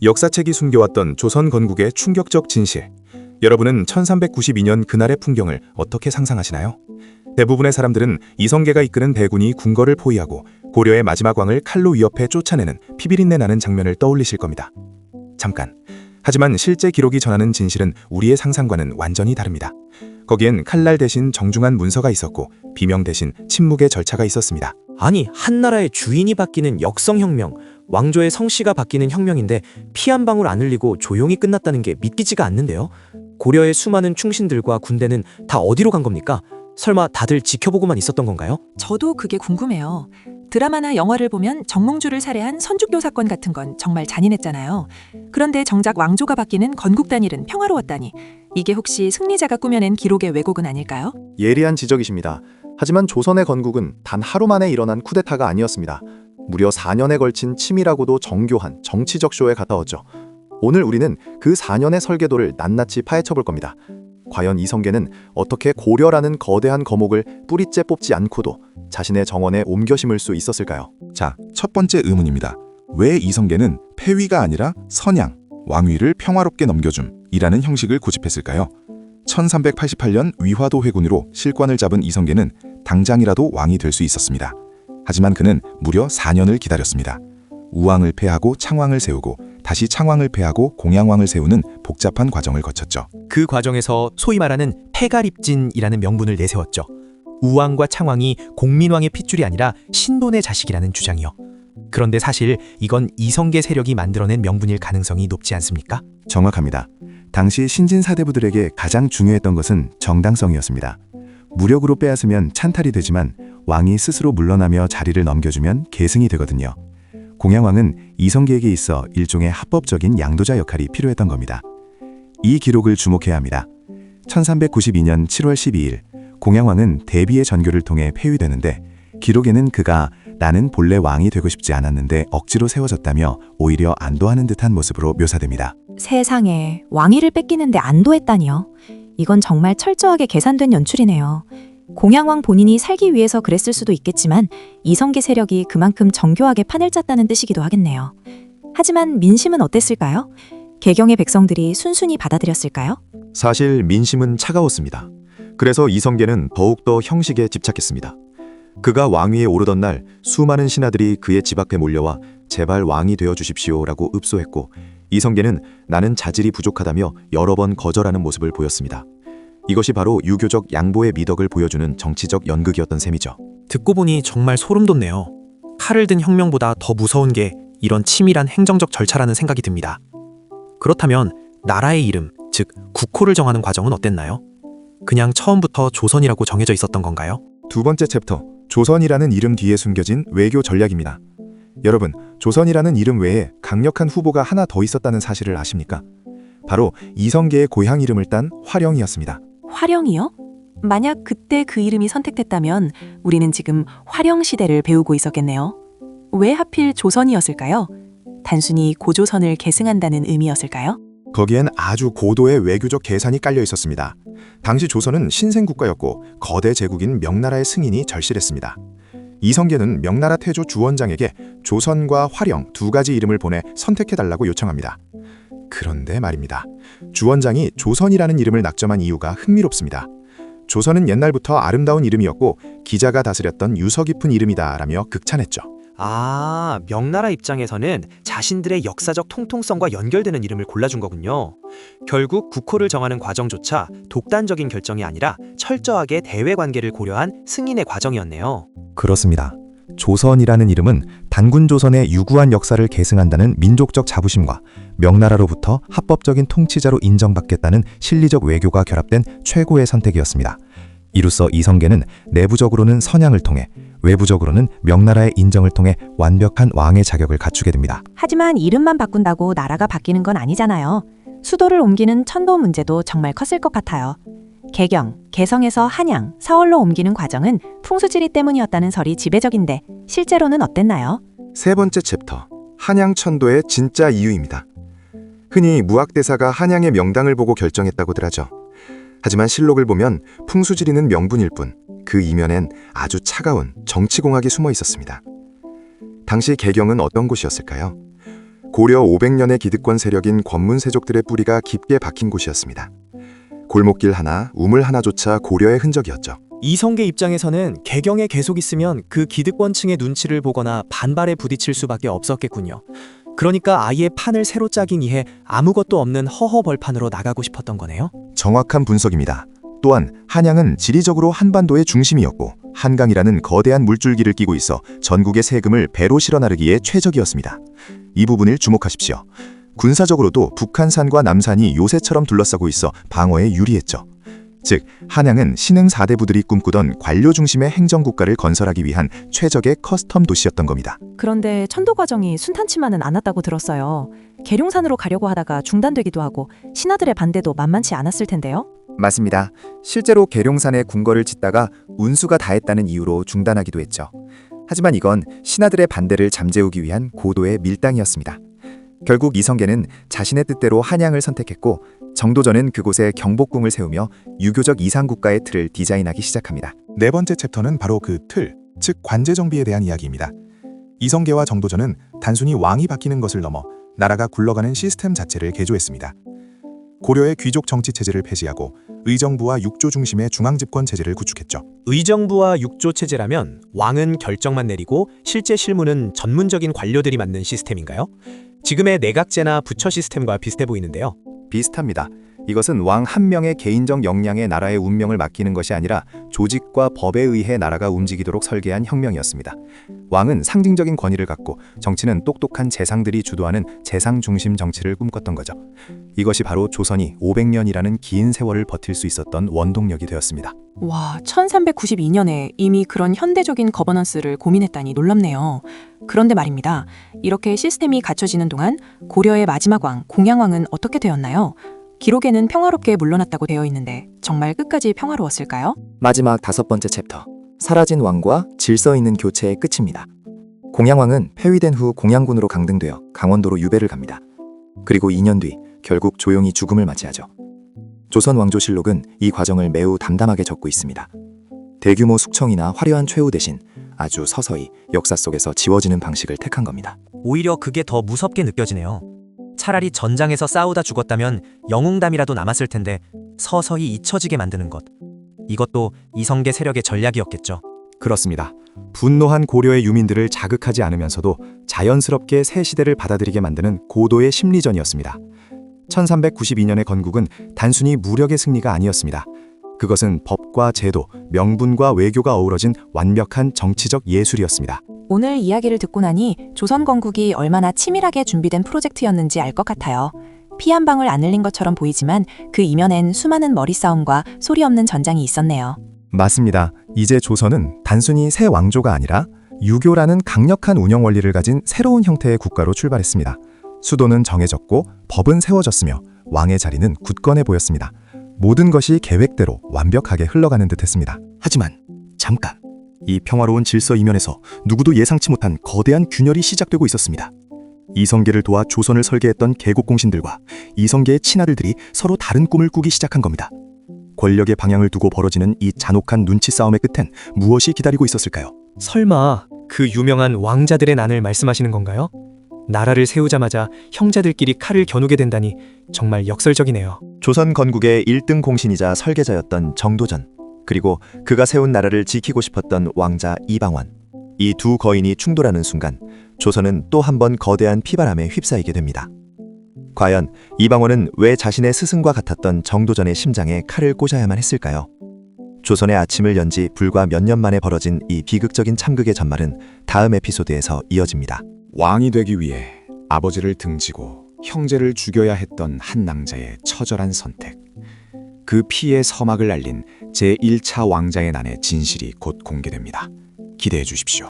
역사책이 숨겨왔던 조선 건국의 충격적 진실. 여러분은 1392년 그날의 풍경을 어떻게 상상하시나요? 대부분의 사람들은 이성계가 이끄는 대군이 궁궐을 포위하고 고려의 마지막 왕을 칼로 위협해 쫓아내는 피비린내 나는 장면을 떠올리실 겁니다. 잠깐. 하지만 실제 기록이 전하는 진실은 우리의 상상과는 완전히 다릅니다. 거기엔 칼날 대신 정중한 문서가 있었고 비명 대신 침묵의 절차가 있었습니다. 아니, 한 나라의 주인이 바뀌는 역성혁명, 왕조의 성씨가 바뀌는 혁명인데 피 한 방울 안 흘리고 조용히 끝났다는 게 믿기지가 않는데요. 고려의 수많은 충신들과 군대는 다 어디로 간 겁니까? 설마 다들 지켜보고만 있었던 건가요? 저도 그게 궁금해요. 드라마나 영화를 보면 정몽주를 살해한 선주교 사건 같은 건 정말 잔인했잖아요. 그런데 정작 왕조가 바뀌는 건국 단일은 평화로웠다니. 이게 혹시 승리자가 꾸며낸 기록의 왜곡은 아닐까요? 예리한 지적이십니다. 하지만 조선의 건국은 단 하루 만에 일어난 쿠데타가 아니었습니다. 무려 4년에 걸친 치밀하고도 정교한 정치적 쇼에 가까웠죠. 오늘 우리는 그 4년의 설계도를 낱낱이 파헤쳐 볼 겁니다. 과연 이성계는 어떻게 고려라는 거대한 거목을 뿌리째 뽑지 않고도 자신의 정원에 옮겨 심을 수 있었을까요? 자, 첫 번째 의문입니다. 왜 이성계는 폐위가 아니라 선양, 왕위를 평화롭게 넘겨줌이라는 형식을 고집했을까요? 1388년 위화도 회군으로 실권을 잡은 이성계는 당장이라도 왕이 될 수 있었습니다. 하지만 그는 무려 4년을 기다렸습니다. 우왕을 폐하고 창왕을 세우고 다시 창왕을 폐하고 공양왕을 세우는 복잡한 과정을 거쳤죠. 그 과정에서 소위 말하는 폐가립진이라는 명분을 내세웠죠. 우왕과 창왕이 공민왕의 핏줄이 아니라 신돈의 자식이라는 주장이요. 그런데 사실 이건 이성계 세력이 만들어낸 명분일 가능성이 높지 않습니까? 정확합니다. 당시 신진 사대부들에게 가장 중요했던 것은 정당성이었습니다. 무력으로 빼앗으면 찬탈이 되지만 왕이 스스로 물러나며 자리를 넘겨주면 계승이 되거든요. 공양왕은 이성계에게 있어 일종의 합법적인 양도자 역할이 필요했던 겁니다. 이 기록을 주목해야 합니다. 1392년 7월 12일 공양왕은 대비의 전교를 통해 폐위되는데 기록에는 그가 나는 본래 왕이 되고 싶지 않았는데 억지로 세워졌다며 오히려 안도하는 듯한 모습으로 묘사됩니다. 세상에, 왕위를 뺏기는데 안도했다니요. 이건 정말 철저하게 계산된 연출이네요. 공양왕 본인이 살기 위해서 그랬을 수도 있겠지만 이성계 세력이 그만큼 정교하게 판을 짰다는 뜻이기도 하겠네요. 하지만 민심은 어땠을까요? 개경의 백성들이 순순히 받아들였을까요? 사실 민심은 차가웠습니다. 그래서 이성계는 더욱더 형식에 집착했습니다. 그가 왕위에 오르던 날 수많은 신하들이 그의 집 앞에 몰려와 제발 왕이 되어 주십시오라고 읍소했고 이성계는 나는 자질이 부족하다며 여러 번 거절하는 모습을 보였습니다. 이것이 바로 유교적 양보의 미덕을 보여주는 정치적 연극이었던 셈이죠. 듣고 보니 정말 소름 돋네요. 칼을 든 혁명보다 더 무서운 게 이런 치밀한 행정적 절차라는 생각이 듭니다. 그렇다면 나라의 이름, 즉 국호를 정하는 과정은 어땠나요? 그냥 처음부터 조선이라고 정해져 있었던 건가요? 두 번째 챕터, 조선이라는 이름 뒤에 숨겨진 외교 전략입니다. 여러분, 조선이라는 이름 외에 강력한 후보가 하나 더 있었다는 사실을 아십니까? 바로 이성계의 고향 이름을 딴 화령이었습니다. 화령이요? 만약 그때 그 이름이 선택됐다면 우리는 지금 화령 시대를 배우고 있었겠네요. 왜 하필 조선이었을까요? 단순히 고조선을 계승한다는 의미였을까요? 거기엔 아주 고도의 외교적 계산이 깔려 있었습니다. 당시 조선은 신생국가였고 거대 제국인 명나라의 승인이 절실했습니다. 이성계는 명나라 태조 주원장에게 조선과 화령 두 가지 이름을 보내 선택해달라고 요청합니다. 그런데 말입니다. 주원장이 조선이라는 이름을 낙점한 이유가 흥미롭습니다. 조선은 옛날부터 아름다운 이름이었고 기자가 다스렸던 유서 깊은 이름이다라며 극찬했죠. 아, 명나라 입장에서는 자신들의 역사적 통통성과 연결되는 이름을 골라준 거군요. 결국 국호를 정하는 과정조차 독단적인 결정이 아니라 철저하게 대외 관계를 고려한 승인의 과정이었네요. 그렇습니다. 조선이라는 이름은 단군 조선의 유구한 역사를 계승한다는 민족적 자부심과 명나라로부터 합법적인 통치자로 인정받겠다는 실리적 외교가 결합된 최고의 선택이었습니다. 이로써 이성계는 내부적으로는 선양을 통해 외부적으로는 명나라의 인정을 통해 완벽한 왕의 자격을 갖추게 됩니다. 하지만 이름만 바꾼다고 나라가 바뀌는 건 아니잖아요. 수도를 옮기는 천도 문제도 정말 컸을 것 같아요. 개경, 개성에서 한양, 서울로 옮기는 과정은 풍수지리 때문이었다는 설이 지배적인데 실제로는 어땠나요? 세 번째 챕터, 한양천도의 진짜 이유입니다. 흔히 무학대사가 한양의 명당을 보고 결정했다고들 하죠. 하지만 실록을 보면 풍수지리는 명분일 뿐 그 이면엔 아주 차가운 정치공학이 숨어 있었습니다. 당시 개경은 어떤 곳이었을까요? 고려 500년의 기득권 세력인 권문세족들의 뿌리가 깊게 박힌 곳이었습니다. 골목길 하나, 우물 하나조차 고려의 흔적이었죠. 이성계 입장에서는 개경에 계속 있으면 그 기득권층의 눈치를 보거나 반발에 부딪힐 수밖에 없었겠군요. 그러니까 아예 판을 새로 짜긴 이해 아무것도 없는 허허벌판으로 나가고 싶었던 거네요. 정확한 분석입니다. 또한 한양은 지리적으로 한반도의 중심이었고 한강이라는 거대한 물줄기를 끼고 있어 전국의 세금을 배로 실어 나르기에 최적이었습니다. 이 부분을 주목하십시오. 군사적으로도 북한산과 남산이 요새처럼 둘러싸고 있어 방어에 유리했죠. 즉, 한양은 신흥 4대 부들이 꿈꾸던 관료 중심의 행정국가를 건설하기 위한 최적의 커스텀 도시였던 겁니다. 그런데 천도 과정이 순탄치만은 않았다고 들었어요. 계룡산으로 가려고 하다가 중단되기도 하고 신하들의 반대도 만만치 않았을 텐데요. 맞습니다. 실제로 계룡산에 궁궐을 짓다가 운수가 다했다는 이유로 중단하기도 했죠. 하지만 이건 신하들의 반대를 잠재우기 위한 고도의 밀당이었습니다. 결국 이성계는 자신의 뜻대로 한양을 선택했고 정도전은 그곳에 경복궁을 세우며 유교적 이상국가의 틀을 디자인하기 시작합니다. 네 번째 챕터는 바로 그 틀, 즉 관제 정비에 대한 이야기입니다. 이성계와 정도전은 단순히 왕이 바뀌는 것을 넘어 나라가 굴러가는 시스템 자체를 개조했습니다. 고려의 귀족 정치 체제를 폐지하고 의정부와 육조 중심의 중앙 집권 체제를 구축했죠. 의정부와 육조 체제라면 왕은 결정만 내리고 실제 실무는 전문적인 관료들이 맡는 시스템인가요? 지금의 내각제나 부처 시스템과 비슷해 보이는데요. 비슷합니다. 이것은 왕 한 명의 개인적 역량에 나라의 운명을 맡기는 것이 아니라 조직과 법에 의해 나라가 움직이도록 설계한 혁명이었습니다. 왕은 상징적인 권위를 갖고 정치는 똑똑한 재상들이 주도하는 재상 중심 정치를 꿈꿨던 거죠. 이것이 바로 조선이 500년이라는 긴 세월을 버틸 수 있었던 원동력이 되었습니다. 와, 1392년에 이미 그런 현대적인 거버넌스를 고민했다니 놀랍네요. 그런데 말입니다. 이렇게 시스템이 갖춰지는 동안 고려의 마지막 왕, 공양왕은 어떻게 되었나요? 기록에는 평화롭게 물러났다고 되어 있는데 정말 끝까지 평화로웠을까요? 마지막 5번째 챕터, 사라진 왕과 질서 있는 교체의 끝입니다. 공양왕은 폐위된 후 공양군으로 강등되어 강원도로 유배를 갑니다. 그리고 2년 뒤 결국 조용히 죽음을 맞이하죠. 조선 왕조실록은 이 과정을 매우 담담하게 적고 있습니다. 대규모 숙청이나 화려한 최후 대신 아주 서서히 역사 속에서 지워지는 방식을 택한 겁니다. 오히려 그게 더 무섭게 느껴지네요. 차라리 전장에서 싸우다 죽었다면 영웅담이라도 남았을 텐데 서서히 잊혀지게 만드는 것. 이것도 이성계 세력의 전략이었겠죠. 그렇습니다. 분노한 고려의 유민들을 자극하지 않으면서도 자연스럽게 새 시대를 받아들이게 만드는 고도의 심리전이었습니다. 1392년의 건국은 단순히 무력의 승리가 아니었습니다. 그것은 법과 제도, 명분과 외교가 어우러진 완벽한 정치적 예술이었습니다. 오늘 이야기를 듣고 나니 조선 건국이 얼마나 치밀하게 준비된 프로젝트였는지 알 것 같아요. 피 한 방울 안 흘린 것처럼 보이지만 그 이면엔 수많은 머리싸움과 소리 없는 전장이 있었네요. 맞습니다. 이제 조선은 단순히 새 왕조가 아니라 유교라는 강력한 운영 원리를 가진 새로운 형태의 국가로 출발했습니다. 수도는 정해졌고 법은 세워졌으며 왕의 자리는 굳건해 보였습니다. 모든 것이 계획대로 완벽하게 흘러가는 듯했습니다. 하지만 잠깐, 이 평화로운 질서 이면에서 누구도 예상치 못한 거대한 균열이 시작되고 있었습니다. 이성계를 도와 조선을 설계했던 개국공신들과 이성계의 친아들들이 서로 다른 꿈을 꾸기 시작한 겁니다. 권력의 방향을 두고 벌어지는 이 잔혹한 눈치 싸움의 끝엔 무엇이 기다리고 있었을까요? 설마 그 유명한 왕자들의 난을 말씀하시는 건가요? 나라를 세우자마자 형제들끼리 칼을 겨누게 된다니 정말 역설적이네요. 조선 건국의 1등 공신이자 설계자였던 정도전, 그리고 그가 세운 나라를 지키고 싶었던 왕자 이방원. 이 두 거인이 충돌하는 순간 조선은 또 한 번 거대한 피바람에 휩싸이게 됩니다. 과연 이방원은 왜 자신의 스승과 같았던 정도전의 심장에 칼을 꽂아야만 했을까요? 조선의 아침을 연 지 불과 몇 년 만에 벌어진 이 비극적인 참극의 전말은 다음 에피소드에서 이어집니다. 왕이 되기 위해 아버지를 등지고 형제를 죽여야 했던 한 낭자의 처절한 선택. 그 피의 서막을 알린 제1차 왕자의 난의 진실이 곧 공개됩니다. 기대해 주십시오.